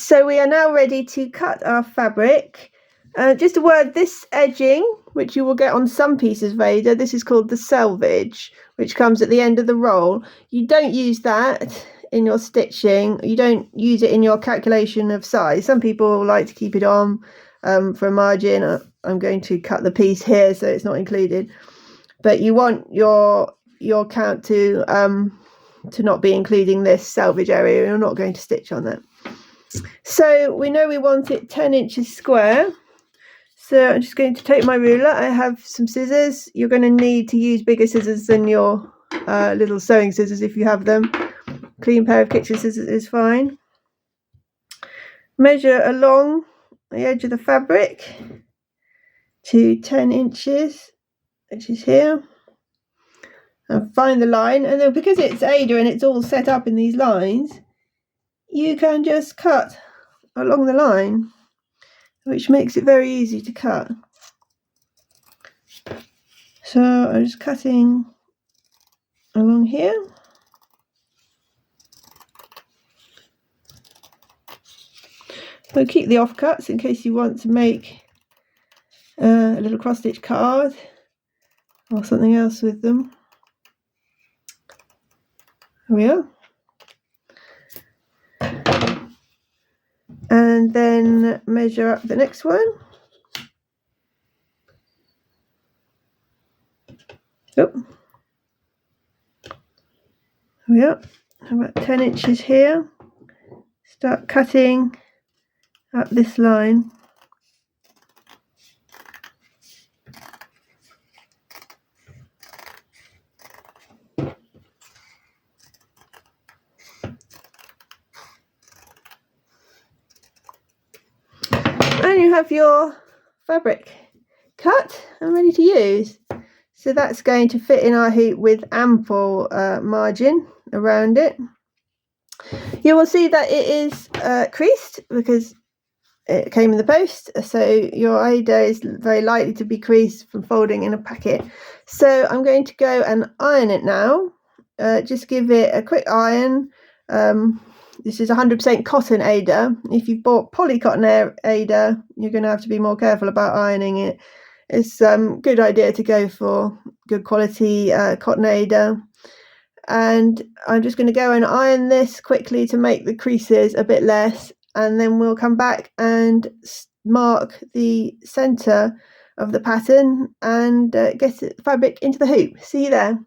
So we are now ready to cut our fabric. Just a word, this edging, which you will get on some pieces of Aida, this is called the selvage, which comes at the end of the roll. You don't use that in your stitching. You don't use it in your calculation of size. Some people like to keep it on for a margin. I'm going to cut the piece here, so it's not included. But you want your count to not be including this selvage area. You're not going to stitch on that. So we know we want it 10 inches square. So I'm just going to take my ruler. I have some scissors. You're going to need to use bigger scissors than your little sewing scissors if you have them. Clean pair of kitchen scissors is fine. Measure along the edge of the fabric to 10 inches, which is here. And find the line. And then because it's Aida and it's all set up in these lines, you can just cut along the line, which makes it very easy to cut. So I'm just cutting along here. We'll keep the offcuts in case you want to make a little cross stitch card or something else with them. There we are. And then measure up the next one. Oh, there we are. About 10 inches here. Start cutting up this line. And you have your fabric cut and ready to use. So that's going to fit in our hoop with ample margin around it. You will see that it is creased because it came in the post, so your Aida is very likely to be creased from folding in a packet. So I'm going to go and iron it now. Just give it a quick iron. This is 100% cotton Aida. If you've bought polycotton Aida, you're going to have to be more careful about ironing it. It's a good idea to go for good quality cotton Aida. And I'm just going to go and iron this quickly to make the creases a bit less, and then we'll come back and mark the centre of the pattern and get the fabric into the hoop. See you there.